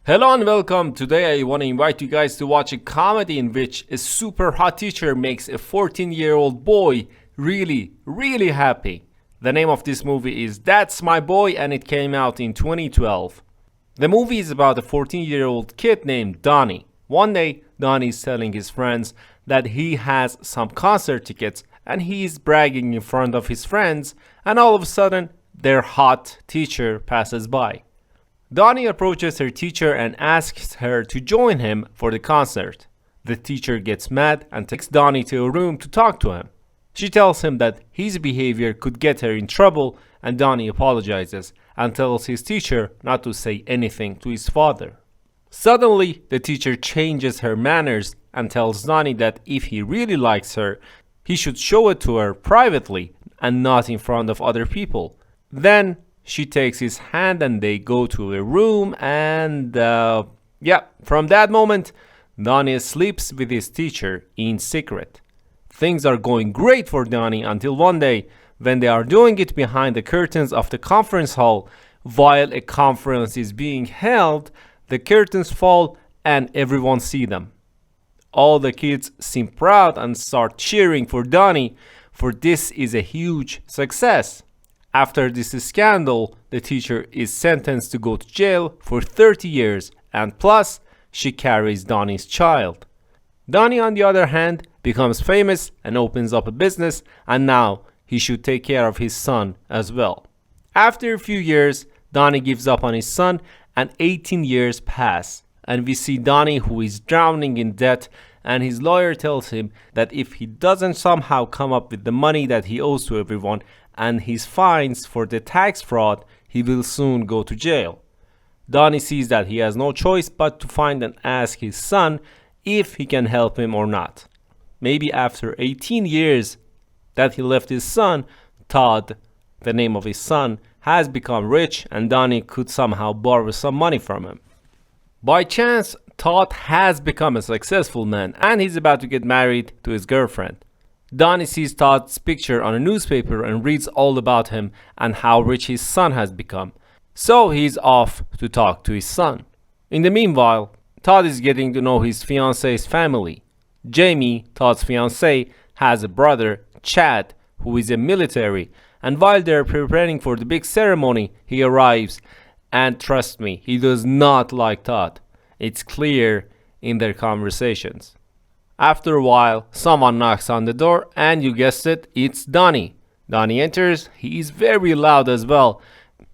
Hello and welcome. Today I want to invite you guys to watch a comedy in which a super hot teacher makes a 14-year-old boy really happy. The name of this movie is That's My Boy and it came out in 2012. The movie is about a 14-year-old kid named Donny. One day, Donny is telling his friends that he has some concert tickets and he is bragging in front of his friends, and all of a sudden, their hot teacher passes by. Donny approaches her teacher and asks her to join him for the concert. The teacher gets mad and takes Donny to a room to talk to him. She tells him that his behavior could get her in trouble, and Donny apologizes and tells his teacher not to say anything to his father. Suddenly, the teacher changes her manners and tells Donny that if he really likes her, he should show it to her privately and not in front of other people. Then she takes his hand and they go to a room and from that moment, Donny sleeps with his teacher in secret. Things are going great for Donny until one day when they are doing it behind the curtains of the conference hall. While a conference is being held, the curtains fall and everyone sees them. All the kids seem proud and start cheering for Donny, for this is a huge success. After this scandal, the teacher is sentenced to go to jail for 30 years and plus, she carries Donny's child. Donny, on the other hand, becomes famous and opens up a business, and now he should take care of his son as well. After a few years, Donny gives up on his son and 18 years pass, and we see Donny who is drowning in debt, and his lawyer tells him that if he doesn't somehow come up with the money that he owes to everyone and his fines for the tax fraud, he will soon go to jail. Donny sees that he has no choice but to find and ask his son if he can help him or not. Maybe after 18 years that he left his son, Todd, the name of his son, has become rich and Donny could somehow borrow some money from him. By chance, Todd has become a successful man and he's about to get married to his girlfriend. Donny sees Todd's picture on a newspaper and reads all about him and how rich his son has become. So he's off to talk to his son. In the meanwhile, Todd is getting to know his fiance's family. Jamie, Todd's fiancée, has a brother, Chad, who is a military, and while they're preparing for the big ceremony, he arrives, and trust me, he does not like Todd. It's clear in their conversations. After a while, someone knocks on the door and you guessed it, it's Donny. Donny enters, he is very loud as well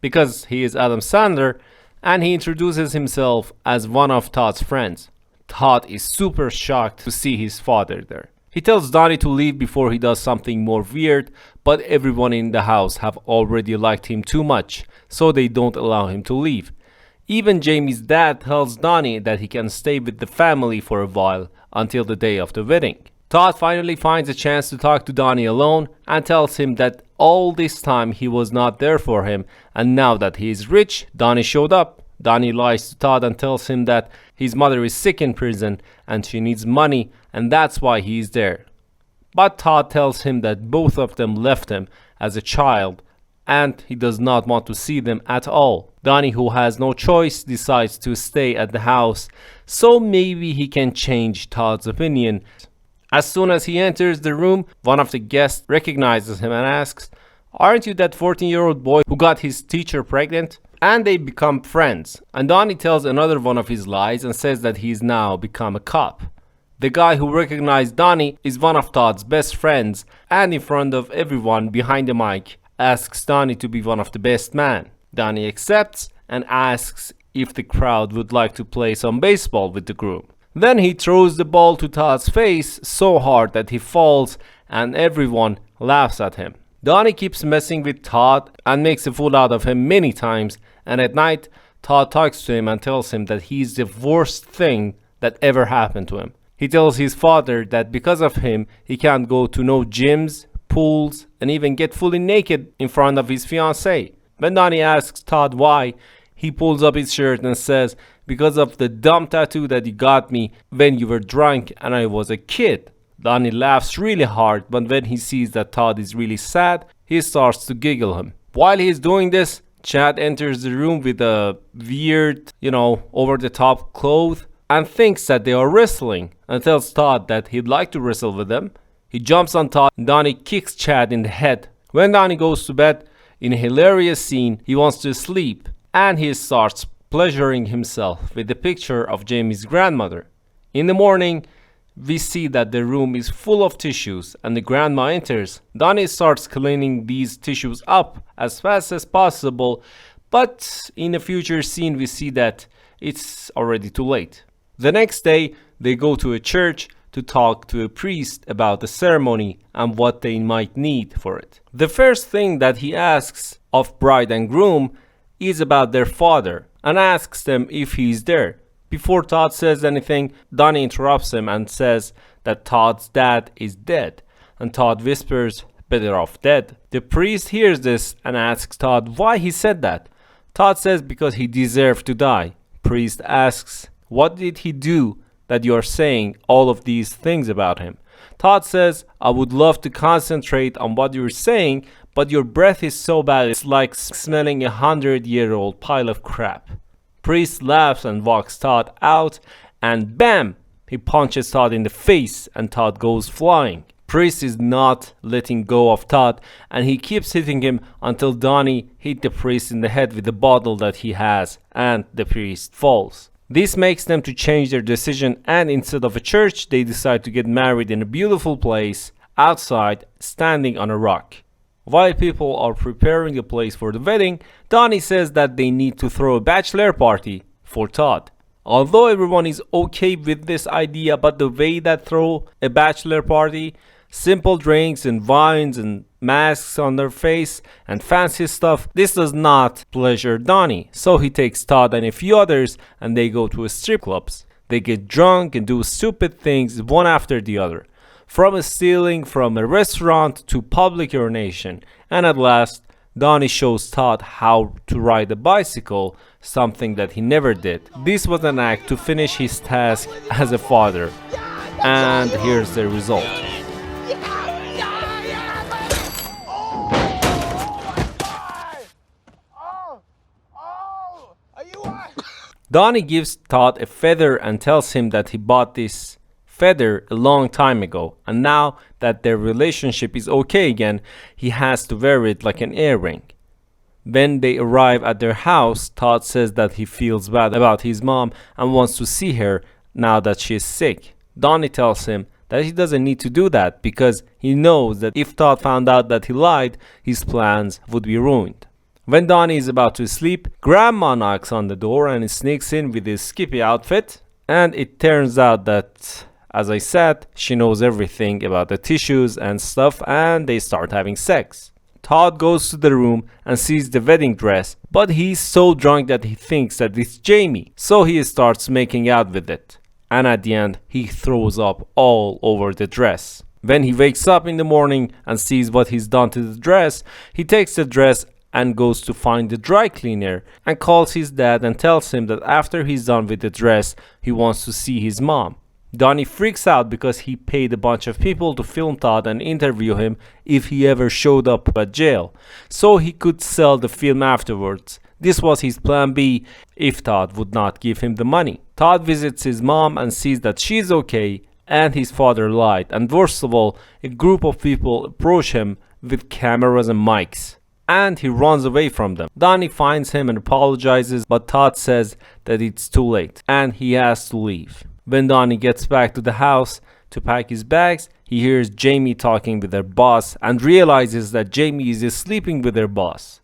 because he is Adam Sandler and he introduces himself as one of Todd's friends. Todd is super shocked to see his father there. He tells Donny to leave before he does something more weird, but everyone in the house have already liked him too much, so they don't allow him to leave. Even Jamie's dad tells Donny that he can stay with the family for a while until the day of the wedding. Todd finally finds a chance to talk to Donny alone and tells him that all this time he was not there for him, and now that he is rich, Donny showed up. Donny lies to Todd and tells him that his mother is sick in prison and she needs money and that's why he is there. But Todd tells him that both of them left him as a child and he does not want to see them at all. Donny, who has no choice, decides to stay at the house, so maybe he can change Todd's opinion. As soon as he enters the room, one of the guests recognizes him and asks, "Aren't you that 14-year-old boy who got his teacher pregnant?" And they become friends, and Donny tells another one of his lies and says that he's now become a cop. The guy who recognized Donny is one of Todd's best friends, and in front of everyone behind the mic, asks Donny to be one of the best man. Donny accepts and asks if the crowd would like to play some baseball with the group. Then he throws the ball to Todd's face so hard that he falls and everyone laughs at him. Donny keeps messing with Todd and makes a fool out of him many times, and at night Todd talks to him and tells him that he's the worst thing that ever happened to him. He tells his father that because of him he can't go to no gyms, pools, and even get fully naked in front of his fiancée. When Donny asks Todd why, he pulls up his shirt and says, "Because of the dumb tattoo that you got me when you were drunk and I was a kid." Donny laughs really hard, but when he sees that Todd is really sad, he starts to giggle him. While he is doing this, Chad enters the room with a weird, over-the-top clothes and thinks that they are wrestling and tells Todd that he'd like to wrestle with them. He jumps on Todd and Donny kicks Chad in the head. When Donny goes to bed, in a hilarious scene, he wants to sleep and he starts pleasuring himself with the picture of Jamie's grandmother. In the morning, we see that the room is full of tissues and the grandma enters. Donny starts cleaning these tissues up as fast as possible, but in a future scene we see that it's already too late. The next day, they go to a church to talk to a priest about the ceremony and what they might need for it. The first thing that he asks of bride and groom is about their father and asks them if he's there. Before Todd says anything, Donny interrupts him and says that Todd's dad is dead, and Todd whispers, "Better off dead." The priest hears this and asks Todd why he said that. Todd says because he deserved to die. Priest asks, "What did he do that you are saying all of these things about him?" Todd says, "I would love to concentrate on what you're saying, but your breath is so bad it's like smelling a 100-year-old pile of crap." Priest laughs and walks Todd out, and bam! He punches Todd in the face and Todd goes flying. Priest is not letting go of Todd and he keeps hitting him until Donny hit the priest in the head with the bottle that he has and the priest falls. This makes them to change their decision, and instead of a church, they decide to get married in a beautiful place outside, standing on a rock. While people are preparing a place for the wedding, Donny says that they need to throw a bachelor party for Todd. Although everyone is okay with this idea, but the way that throw a bachelor party, simple drinks and wines and masks on their face and fancy stuff, this does not pleasure Donny. So he takes Todd and a few others and they go to a strip clubs. They get drunk and do stupid things one after the other. From stealing from a restaurant to public urination, and at last, Donny shows Todd how to ride a bicycle, something that he never did. This was an act to finish his task as a father, and here's the result. Donny gives Todd a feather and tells him that he bought this feather a long time ago, and now that their relationship is okay again, he has to wear it like an earring. When they arrive at their house, Todd says that he feels bad about his mom and wants to see her now that she is sick. Donny tells him that he doesn't need to do that because he knows that if Todd found out that he lied, his plans would be ruined. When Donny is about to sleep, Grandma knocks on the door and he sneaks in with his skippy outfit, and it turns out that, as I said, she knows everything about the tissues and stuff, and they start having sex. Todd goes to the room and sees the wedding dress, but he's so drunk that he thinks that it's Jamie, so he starts making out with it. And at the end, he throws up all over the dress. When he wakes up in the morning and sees what he's done to the dress, he takes the dress and goes to find the dry cleaner and calls his dad and tells him that after he's done with the dress, he wants to see his mom. Donny freaks out because he paid a bunch of people to film Todd and interview him if he ever showed up at jail, so he could sell the film afterwards. This was his plan B if Todd would not give him the money. Todd visits his mom and sees that she's okay and his father lied, and worst of all, a group of people approach him with cameras and mics, and he runs away from them. Donny finds him and apologizes, but Todd says that it's too late and he has to leave. When Donny gets back to the house to pack his bags, he hears Jamie talking with her boss and realizes that Jamie is sleeping with her boss.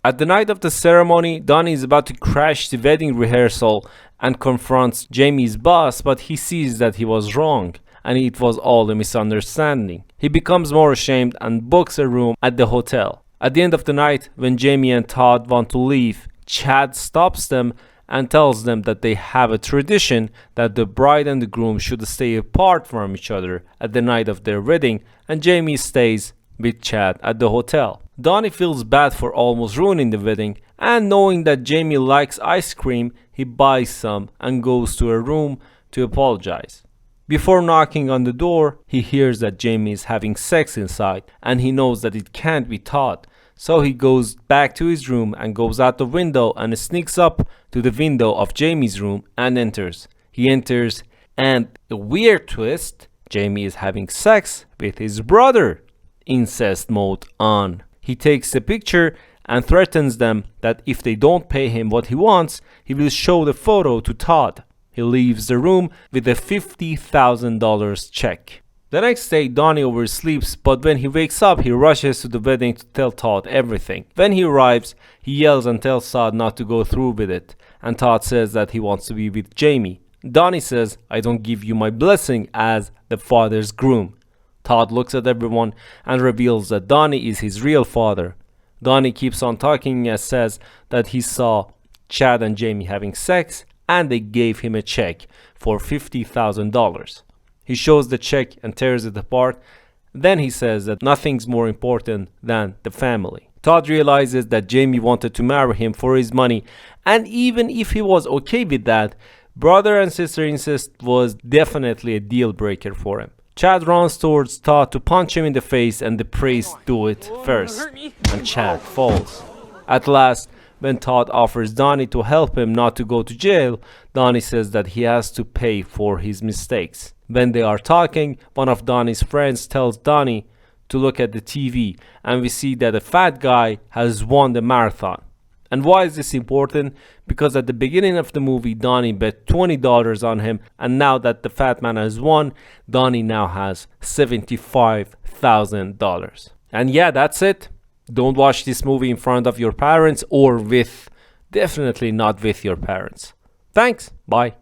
At the night of the ceremony, Donny is about to crash the wedding rehearsal and confronts Jamie's boss, but he sees that he was wrong and it was all a misunderstanding. He becomes more ashamed and books a room at the hotel. At the end of the night, when Jamie and Todd want to leave, Chad stops them and tells them that they have a tradition that the bride and the groom should stay apart from each other at the night of their wedding, and Jamie stays with Chad at the hotel. Donny feels bad for almost ruining the wedding, and knowing that Jamie likes ice cream, he buys some and goes to her room to apologize. Before knocking on the door, he hears that Jamie is having sex inside, and he knows that it can't be Todd, So he goes back to his room and goes out the window and sneaks up to the window of Jamie's room and enters. He enters, and a weird twist, Jamie is having sex with his brother. Incest mode on. He takes a picture and threatens them that if they don't pay him what he wants, he will show the photo to Todd. He leaves the room with a $50,000 check. The next day, Donny oversleeps, but when he wakes up, he rushes to the wedding to tell Todd everything. When he arrives, he yells and tells Todd not to go through with it, and Todd says that he wants to be with Jamie. Donny says, "I don't give you my blessing as the father's groom." Todd looks at everyone and reveals that Donny is his real father. Donny keeps on talking and says that he saw Chad and Jamie having sex and they gave him a check for $50,000. He shows the check and tears it apart. Then he says that nothing's more important than the family. Todd realizes that Jamie wanted to marry him for his money, and even if he was okay with that, brother and sister incest was definitely a deal breaker for him. Chad runs towards Todd to punch him in the face, and the priests do it first, and Chad falls. At last, when Todd offers Donny to help him not to go to jail, Donny says that he has to pay for his mistakes. When they are talking, one of Donny's friends tells Donny to look at the TV, and we see that a fat guy has won the marathon. And why is this important? Because at the beginning of the movie, Donny bet $20 on him, and now that the fat man has won, Donny now has $75,000. And yeah, that's it. Don't watch this movie in front of your parents or definitely not with your parents. Thanks. Bye.